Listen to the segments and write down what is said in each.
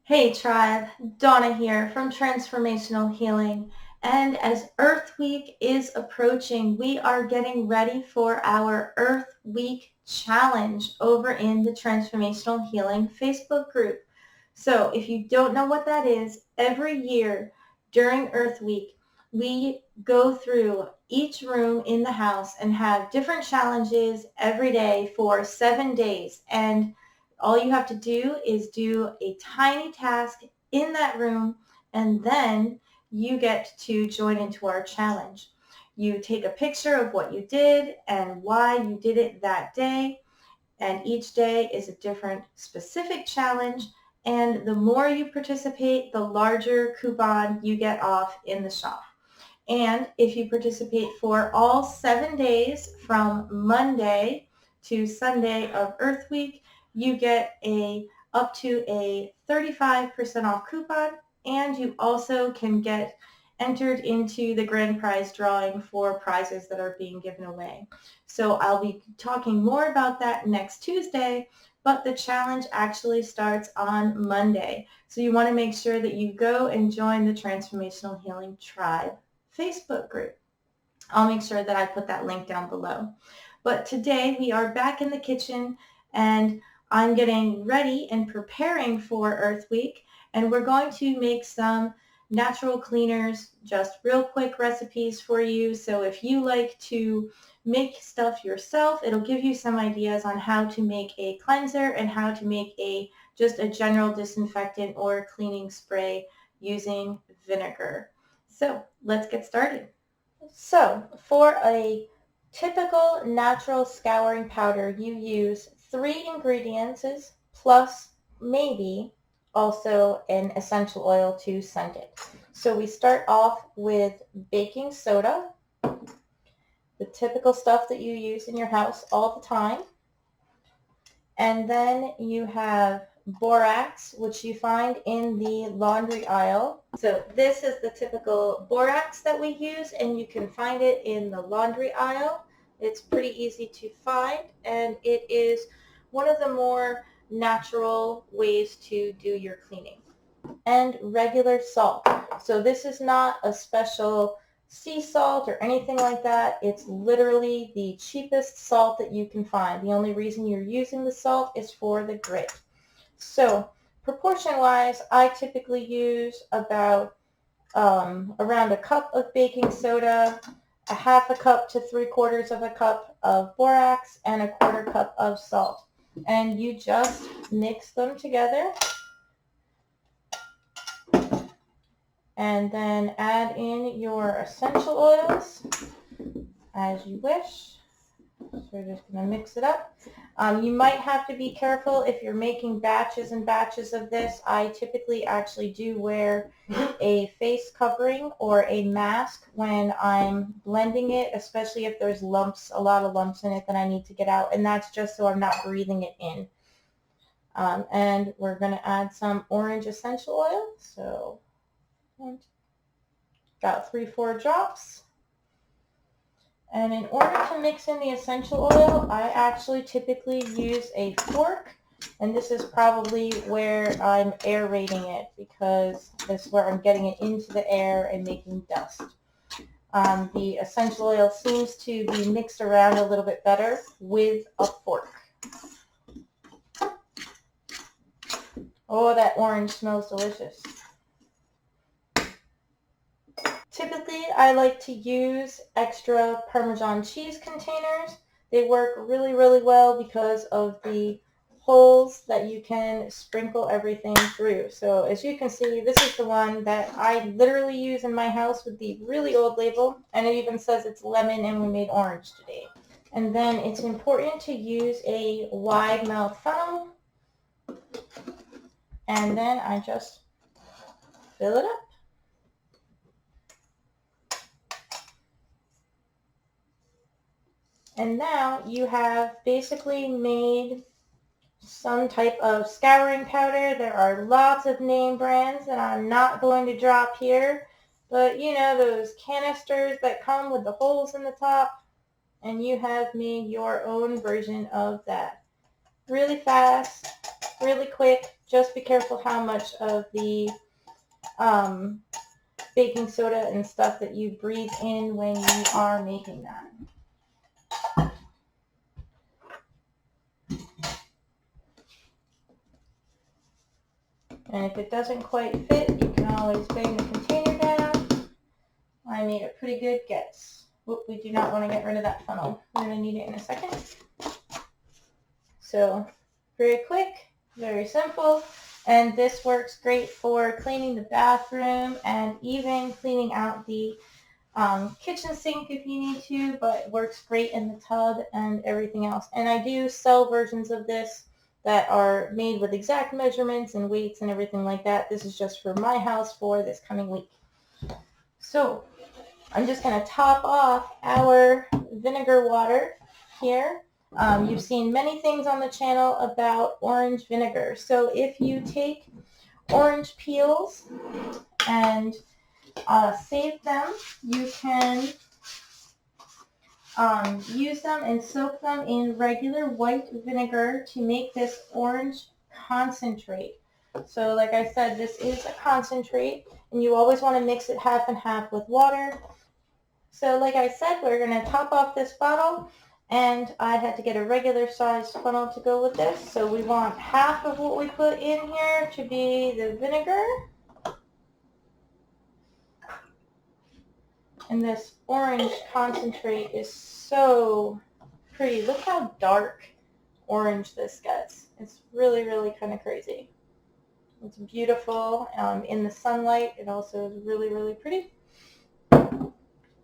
Hey tribe, Dawna here from Transformational Healing. And as Earth Week is approaching, we are getting ready for our Earth Week challenge over in the Transformational Healing Facebook group. So if you don't know what that is, every year during Earth Week, we go through each room in the house and have different challenges every day for 7 days. And all you have to do is do a tiny task in that room, and then you get to join into our challenge. You take a picture of what you did and why you did it that day, and each day is a different specific challenge, and the more you participate, the larger coupon you get off in the shop. And if you participate for all 7 days from Monday to Sunday of Earth Week, you get up to a 35% off coupon, and you also can get entered into the grand prize drawing for prizes that are being given away. So I'll be talking more about that next Tuesday, but the challenge actually starts on Monday. So you want to make sure that you go and join the Transformational Healing Tribe Facebook group. I'll make sure that I put that link down below. But today we are back in the kitchen, and I'm getting ready and preparing for Earth Week, and we're going to make some natural cleaners, just real quick recipes for you. So if you like to make stuff yourself, it'll give you some ideas on how to make a cleanser and how to make just a general disinfectant or cleaning spray using vinegar. So let's get started. So for a typical natural scouring powder, you use 3 ingredients plus maybe also an essential oil to scent it. So we start off with baking soda, the typical stuff that you use in your house all the time. And then you have borax, which you find in the laundry aisle. So this is the typical borax that we use, and you can find it in the laundry aisle. It's pretty easy to find, and it is one of the more natural ways to do your cleaning. And regular salt. So this is not a special sea salt or anything like that. It's literally the cheapest salt that you can find. The only reason you're using the salt is for the grit. So proportion-wise, I typically use about around a cup of baking soda, a half a cup to 3/4 of a cup of borax, and a 1/4 cup of salt. And you just mix them together and then add in your essential oils as you wish. So we're just going to mix it up. You might have to be careful if you're making batches and batches of this. I typically actually do wear a face covering or a mask when I'm blending it, especially if there's lumps, a lot of lumps in it that I need to get out, and that's just so I'm not breathing it in. And we're going to add some orange essential oil. So about 3-4 drops. And in order to mix in the essential oil, I actually typically use a fork, and this is probably where I'm aerating it because this is where I'm getting it into the air and making dust. The essential oil seems to be mixed around a little bit better with a fork. Oh, that orange smells delicious. Typically, I like to use extra Parmesan cheese containers. They work really, really well because of the holes that you can sprinkle everything through. So as you can see, this is the one that I literally use in my house with the really old label, and it even says it's lemon and we made orange today. And then it's important to use a wide mouth funnel, and then I just fill it up. And now you have basically made some type of scouring powder. There are lots of name brands that I'm not going to drop here, but you know, those canisters that come with the holes in the top, and you have made your own version of that. Really fast, really quick, Just be careful how much of the baking soda and stuff that you breathe in when you are making that. And if it doesn't quite fit, you can always bang the container down. I made a pretty good guess. Whoop, we do not want to get rid of that funnel. We're going to need it in a second. So very quick, very simple. And this works great for cleaning the bathroom and even cleaning out the kitchen sink if you need to, but it works great in the tub and everything else. And I do sell versions of this that are made with exact measurements and weights and everything like that. This is just for my house for this coming week. So I'm just going to top off our vinegar water here. You've seen many things on the channel about orange vinegar. So if you take orange peels and save them, you can use them and soak them in regular white vinegar to make this orange concentrate. So like I said, this is a concentrate, and you always want to mix it half and half with water. So like I said, we're going to top off this bottle, and I had to get a regular sized funnel to go with this. So we want half of what we put in here to be the vinegar. And this orange concentrate is so pretty. Look how dark orange this gets. It's really, really kind of crazy. It's beautiful in the sunlight. It also is really, really pretty.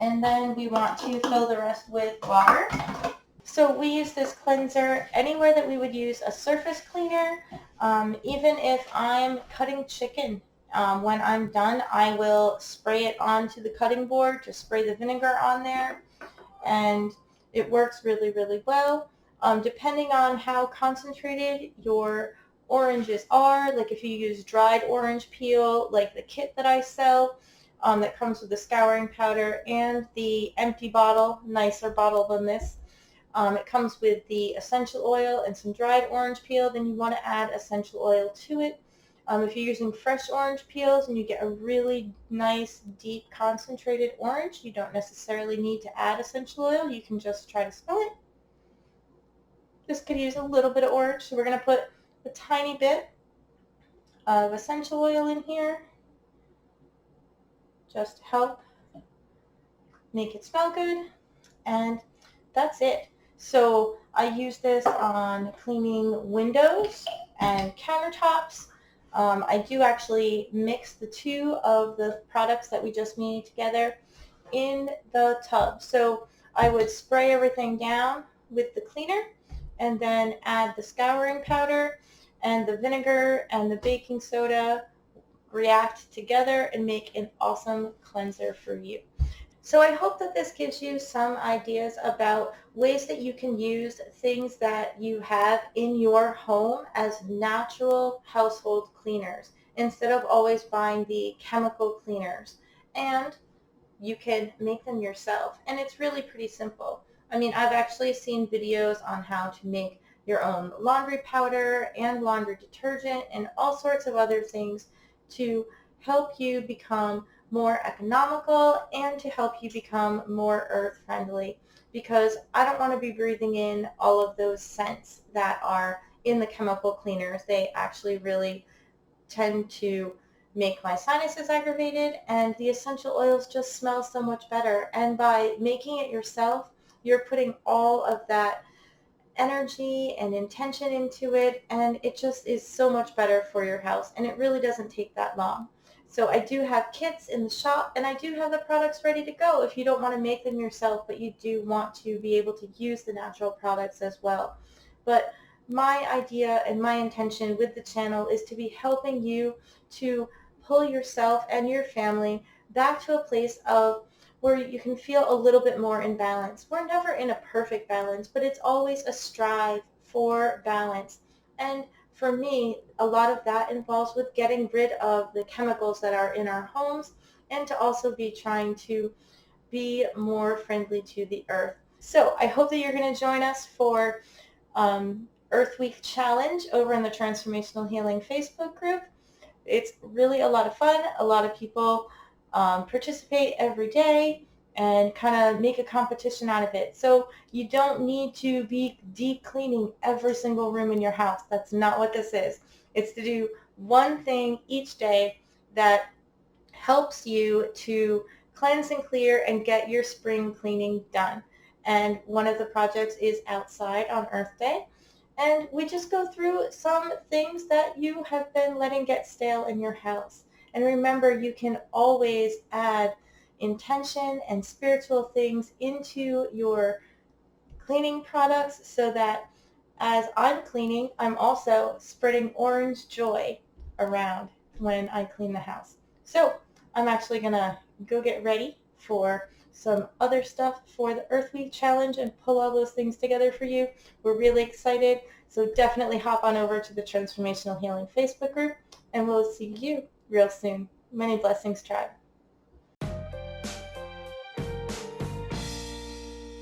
And then we want to fill the rest with water. So we use this cleanser anywhere that we would use a surface cleaner. Even if I'm cutting chicken, when I'm done, I will spray it onto the cutting board, just spray the vinegar on there, and it works really, really well. Depending on how concentrated your oranges are, like if you use dried orange peel, like the kit that I sell, that comes with the scouring powder and the empty bottle, nicer bottle than this. It comes with the essential oil and some dried orange peel. Then you want to add essential oil to it. If you're using fresh orange peels and you get a really nice, deep, concentrated orange, you don't necessarily need to add essential oil. You can just try to smell it. This could use a little bit of orange, so we're going to put a tiny bit of essential oil in here just to help make it smell good, and that's it. So I use this on cleaning windows and countertops. I do actually mix the two of the products that we just made together in the tub. So I would spray everything down with the cleaner and then add the scouring powder, and the vinegar and the baking soda react together and make an awesome cleanser for you. So I hope that this gives you some ideas about ways that you can use things that you have in your home as natural household cleaners instead of always buying the chemical cleaners. And you can make them yourself. And it's really pretty simple. I mean, I've actually seen videos on how to make your own laundry powder and laundry detergent and all sorts of other things to help you become more economical and to help you become more earth friendly, because I don't want to be breathing in all of those scents that are in the chemical cleaners. They actually really tend to make my sinuses aggravated, and the essential oils just smell so much better. And by making it yourself, you're putting all of that energy and intention into it, and it just is so much better for your house, and it really doesn't take that long. So I do have kits in the shop, and I do have the products ready to go if you don't want to make them yourself, but you do want to be able to use the natural products as well. But my idea and my intention with the channel is to be helping you to pull yourself and your family back to a place of where you can feel a little bit more in balance. We're never in a perfect balance, but it's always a strive for balance. And for me, a lot of that involves with getting rid of the chemicals that are in our homes, and to also be trying to be more friendly to the earth. So I hope that you're going to join us for Earth Week Challenge over in the Transformational Healing Facebook group. It's really a lot of fun. A lot of people participate every day and kind of make a competition out of it. So you don't need to be deep cleaning every single room in your house. That's not what this is. It's to do one thing each day that helps you to cleanse and clear and get your spring cleaning done. And one of the projects is outside on Earth Day. And we just go through some things that you have been letting get stale in your house. And remember, you can always add intention and spiritual things into your cleaning products so that as I'm cleaning, I'm also spreading orange joy around when I clean the house. So I'm actually going to go get ready for some other stuff for the Earth Week Challenge and pull all those things together for you. We're really excited, so definitely hop on over to the Transformational Healing Facebook group, and we'll see you real soon. Many blessings, tribe.